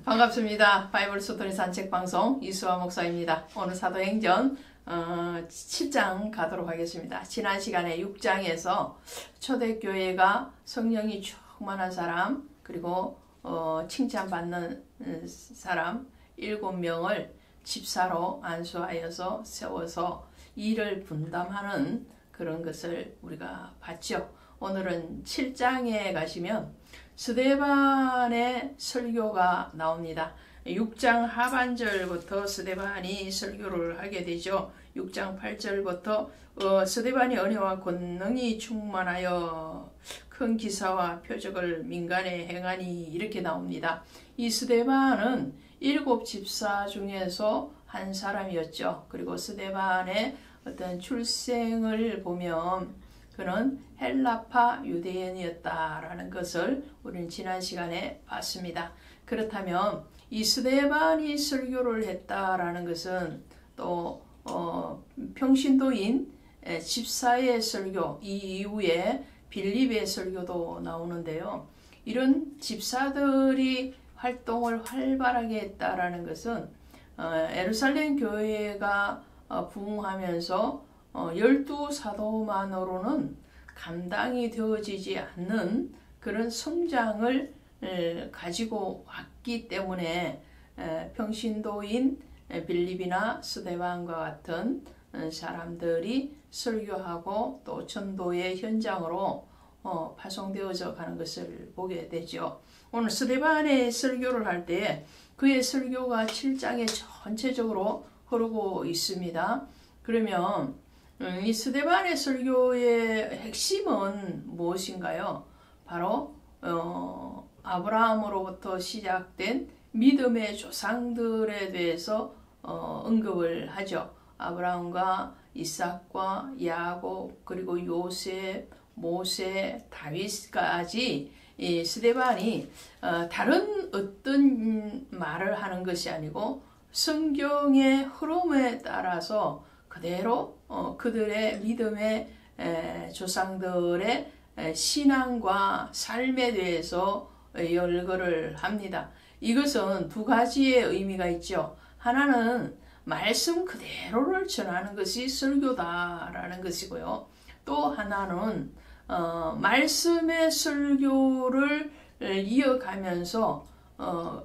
반갑습니다. 바이블 소토리 산책 방송 이수아 목사입니다. 오늘 사도행전 7장 가도록 하겠습니다. 지난 시간에 6장에서 초대교회가 성령이 충만한 사람 그리고 칭찬받는 사람 7명을 집사로 안수하여서 세워서 일을 분담하는 그런 것을 우리가 봤죠. 오늘은 7장에 가시면 스데반의 설교가 나옵니다. 6장 하반절부터 스데반이 설교를 하게 되죠. 6장 8절부터 스데반이 은혜와 권능이 충만하여 큰 기사와 표적을 민간에 행하니 이렇게 나옵니다. 이 스데반은 7 집사 중에서 한 사람이었죠. 그리고 스데반의 어떤 출생을 보면 그는 헬라파 유대인이었다라는 것을 우리는 지난 시간에 봤습니다. 그렇다면 이 스데반이 설교를 했다라는 것은 또 평신도인 집사의 설교, 이 이후에 빌립의 설교도 나오는데요. 이런 집사들이 활동을 활발하게 했다라는 것은 예루살렘 교회가 부흥하면서 12사도만으로는 감당이 되어지지 않는 그런 성장을 가지고 왔기 때문에 평신도인 빌립이나 스데반과 같은 사람들이 설교하고 또 전도의 현장으로 파송되어져 가는 것을 보게 되죠. 오늘 스데반의 설교를 할 때 그의 설교가 7장에 전체적으로 흐르고 있습니다. 그러면 이 스데반의 설교의 핵심은 무엇인가요? 바로 아브라함으로부터 시작된 믿음의 조상들에 대해서 언급을 하죠. 아브라함과 이삭과 야곱 그리고 요셉, 모세, 다윗까지 이 스데반이 다른 어떤 말을 하는 것이 아니고 성경의 흐름에 따라서 그대로 그들의 믿음의 조상들의 신앙과 삶에 대해서 열거를 합니다. 이것은 두 가지의 의미가 있죠. 하나는 말씀 그대로를 전하는 것이 설교다라는 것이고요. 또 하나는 말씀의 설교를 이어가면서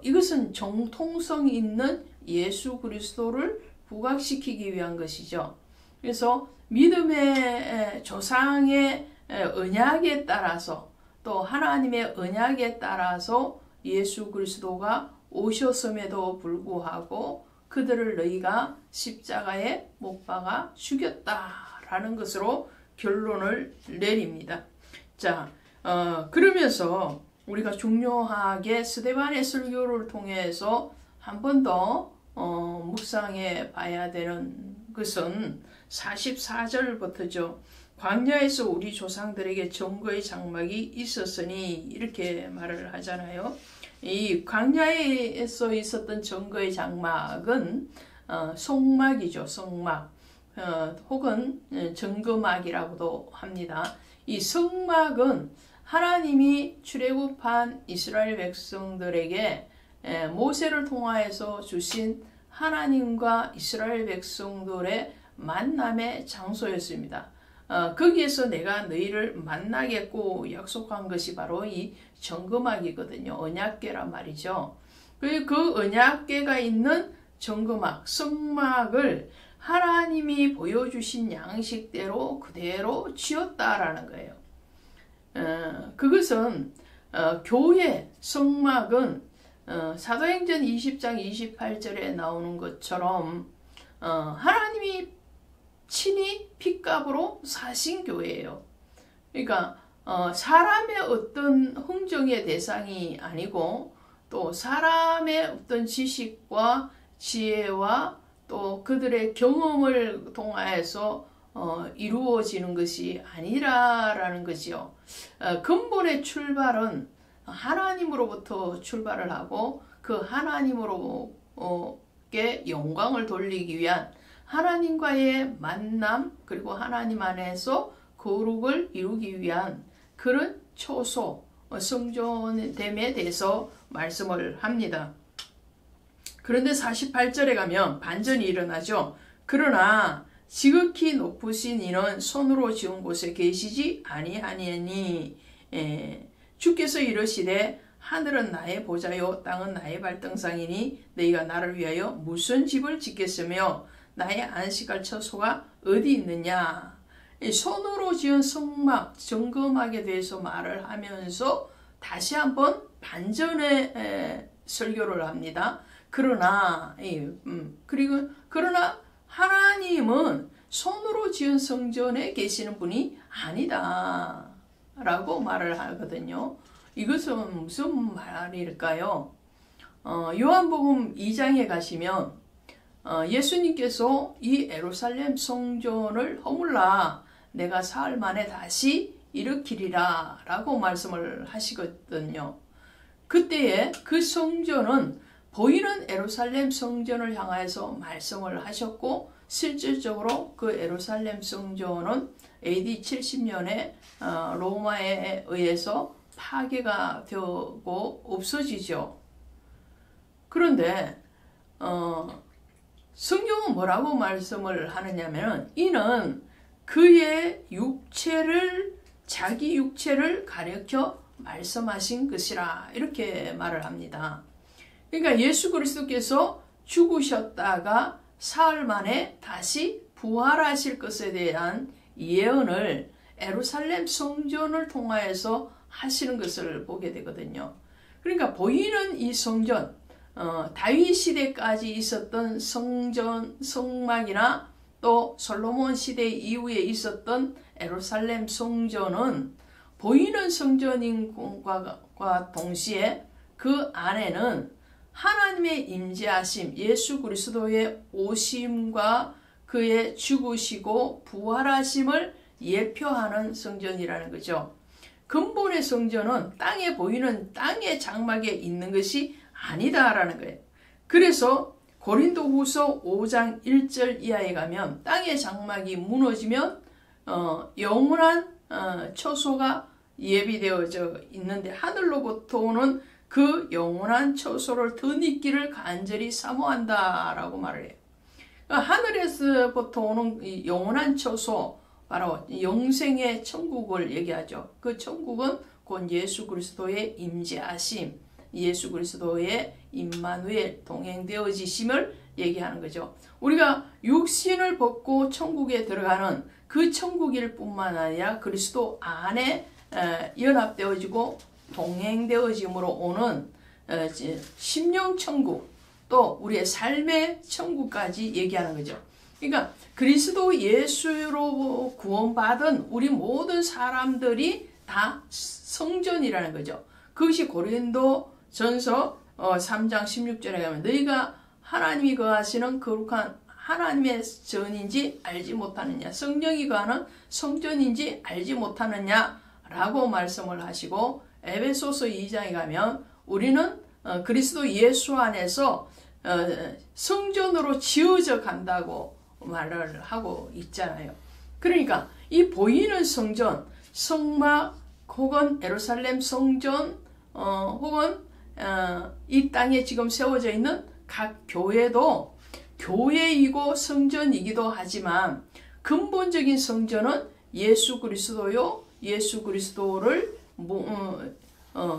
이것은 정통성 있는 예수 그리스도를 부각시키기 위한 것이죠. 그래서 믿음의 조상의 언약에 따라서 또 하나님의 언약에 따라서 예수 그리스도가 오셨음에도 불구하고 그들을 너희가 십자가에 못 박아 죽였다라는 것으로 결론을 내립니다. 자, 그러면서 우리가 중요하게 스데반의 설교를 통해서 한 번 더 묵상해 봐야 되는 것은 44절부터죠. 광야에서 우리 조상들에게 증거의 장막이 있었으니 이렇게 말을 하잖아요. 이 광야에서 있었던 증거의 장막은 성막이죠. 성막 혹은 증거막이라고도 합니다. 이 성막은 하나님이 출애굽한 이스라엘 백성들에게 모세를 통하여서 주신 하나님과 이스라엘 백성들의 만남의 장소였습니다. 거기에서 내가 너희를 만나겠고 약속한 것이 바로 이 정금막이거든요. 언약궤란 말이죠. 그 언약궤가 있는 정금막, 성막을 하나님이 보여주신 양식대로 그대로 지었다라는 거예요. 그것은 교회 성막은 사도행전 20장 28절에 나오는 것처럼 하나님이 친히 핏값으로 사신 교회예요. 그러니까 사람의 어떤 흥정의 대상이 아니고 또 사람의 어떤 지식과 지혜와 또 그들의 경험을 통하여서 이루어지는 것이 아니라라는 것이요. 근본의 출발은 하나님으로부터 출발을 하고 그 하나님으로께 영광을 돌리기 위한 하나님과의 만남 그리고 하나님 안에서 거룩을 이루기 위한 그런 초소 성전됨에 대해서 말씀을 합니다. 그런데 48절에 가면 반전이 일어나죠. 그러나 지극히 높으신 이는 손으로 지은 곳에 계시지 아니하니니 주께서 이르시되 하늘은 나의 보좌요 땅은 나의 발등상이니 너희가 나를 위하여 무슨 집을 짓겠으며 나의 안식할 처소가 어디 있느냐. 손으로 지은 성막 점검하게 대해서 말을 하면서 다시 한번 반전의 설교를 합니다. 그러나 하나님은 손으로 지은 성전에 계시는 분이 아니다 라고 말을 하거든요. 이것은 무슨 말일까요? 요한복음 2장에 가시면 예수님께서 이 예루살렘 성전을 허물라 내가 사흘 만에 다시 일으키리라 라고 말씀을 하시거든요. 그때에 그 성전은 보이는 예루살렘 성전을 향해서 말씀을 하셨고 실질적으로 그 예루살렘 성전은 AD 70년에 로마에 의해서 파괴가 되고 없어지죠. 그런데 성경은 뭐라고 말씀을 하느냐면 이는 그의 자기 육체를 가리켜 말씀하신 것이라 이렇게 말을 합니다. 그러니까 예수 그리스도께서 죽으셨다가 사흘 만에 다시 부활하실 것에 대한 예언을 예루살렘 성전을 통하여서 하시는 것을 보게 되거든요. 그러니까 보이는 이 성전, 다윗 시대까지 있었던 성막이나 또 솔로몬 시대 이후에 있었던 예루살렘 성전은 보이는 성전인과 동시에 그 안에는 하나님의 임재하심, 예수 그리스도의 오심과 그의 죽으시고 부활하심을 예표하는 성전이라는 거죠. 근본의 성전은 땅에 보이는 땅의 장막에 있는 것이 아니다라는 거예요. 그래서 고린도후서 5장 1절 이하에 가면 땅의 장막이 무너지면 영원한 처소가 예비되어져 있는데 하늘로부터 오는 그 영원한 처소를 덧입기를 간절히 사모한다라고 말을 해요. 하늘에서부터 오는 영원한 처소, 바로 영생의 천국을 얘기하죠. 그 천국은 곧 예수 그리스도의 임재하심, 예수 그리스도의 임마누엘 동행되어지심을 얘기하는 거죠. 우리가 육신을 벗고 천국에 들어가는 그 천국일 뿐만 아니라 그리스도 안에 연합되어지고 동행되어짐으로 오는 심령천국, 또 우리의 삶의 천국까지 얘기하는 거죠. 그러니까 그리스도 예수로 구원받은 우리 모든 사람들이 다 성전이라는 거죠. 그것이 고린도전서 3장 16절에 가면 너희가 하나님이 거하시는 거룩한 하나님의 전인지 알지 못하느냐, 성령이 거하는 성전인지 알지 못하느냐 라고 말씀을 하시고, 에베소서 2장에 가면 우리는 그리스도 예수 안에서 성전으로 지어져 간다고 말을 하고 있잖아요. 그러니까 이 보이는 성전, 성막 혹은 예루살렘 성전 혹은 이 땅에 지금 세워져 있는 각 교회도 교회이고 성전이기도 하지만 근본적인 성전은 예수 그리스도요. 예수 그리스도를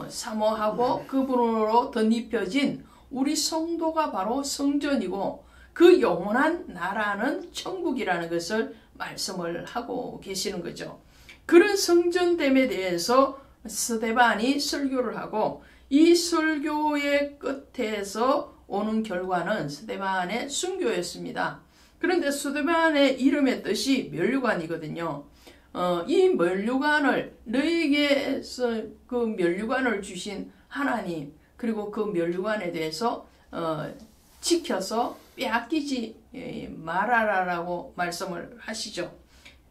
사모하고 그분으로 덧입혀진 우리 성도가 바로 성전이고 그 영원한 나라는 천국이라는 것을 말씀을 하고 계시는 거죠. 그런 성전됨에 대해서 스데반이 설교를 하고 이 설교의 끝에서 오는 결과는 스데반의 순교였습니다. 그런데 스데반의 이름의 뜻이 면류관이거든요. 이 면류관을 너희에게서 그 면류관을 주신 하나님, 그리고 그 면류관에 대해서 지켜서 빼앗기지 말아라라고 말씀을 하시죠.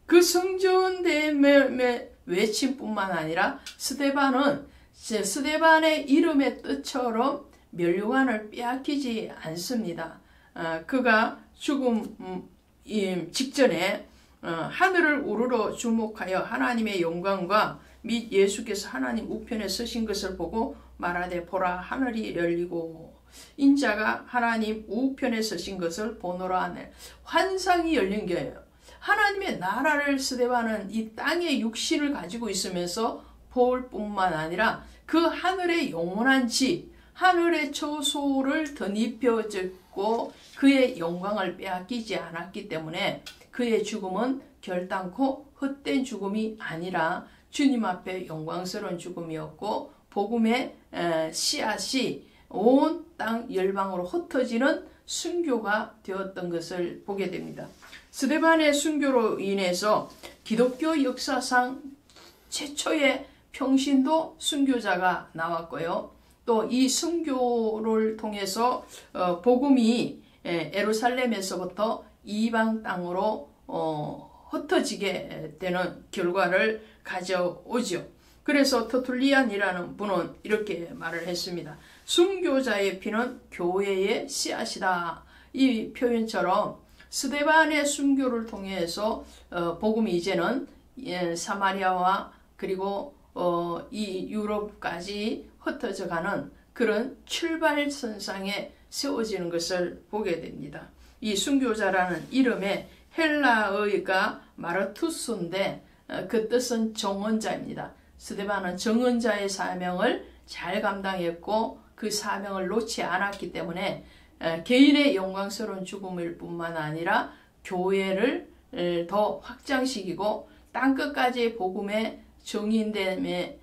그 성전됨의 외침뿐만 아니라 스데반의 이름의 뜻처럼 면류관을 빼앗기지 않습니다. 그가 죽음 직전에 하늘을 우러러 주목하여 하나님의 영광과 및 예수께서 하나님 우편에 서신 것을 보고 말하되 보라 하늘이 열리고 인자가 하나님 우편에 서신 것을 보노라 하네. 환상이 열린 거예요. 하나님의 나라를 스데반은 이 땅의 육신을 가지고 있으면서 볼 뿐만 아니라 그 하늘의 영원한 집, 하늘의 처소를 덧입혀졌고 그의 영광을 빼앗기지 않았기 때문에 그의 죽음은 결단코 헛된 죽음이 아니라 주님 앞에 영광스러운 죽음이었고 복음의 씨앗이 온 땅 열방으로 흩어지는 순교가 되었던 것을 보게 됩니다. 스데반의 순교로 인해서 기독교 역사상 최초의 평신도 순교자가 나왔고요. 또 이 순교를 통해서 복음이 예루살렘에서부터 이방 땅으로 흩어지게 되는 결과를 가져오죠. 그래서 터툴리안이라는 분은 이렇게 말을 했습니다. 순교자의 피는 교회의 씨앗이다. 이 표현처럼 스데반의 순교를 통해서 복음이 이제는 사마리아와 그리고 이 유럽까지 흩어져가는 그런 출발선상에 세워지는 것을 보게 됩니다. 이 순교자라는 이름의 헬라어가 마르투스인데 그 뜻은 정언자입니다. 스데반은 정언자의 사명을 잘 감당했고 그 사명을 놓지 않았기 때문에 개인의 영광스러운 죽음일 뿐만 아니라 교회를 더 확장시키고 땅끝까지 복음의 정인됨의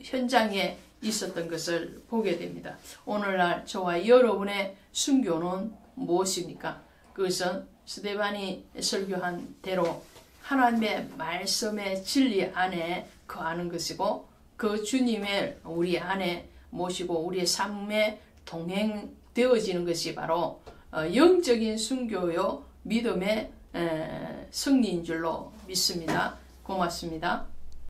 현장에 있었던 것을 보게 됩니다. 오늘날 저와 여러분의 순교는 무엇입니까? 그것은 스데반이 설교한 대로 하나님의 말씀의 진리 안에 거하는 것이고 그 주님을 우리 안에 모시고 우리의 삶에 동행되어지는 것이 바로 영적인 순교요 믿음의 승리인 줄로 믿습니다. 고맙습니다.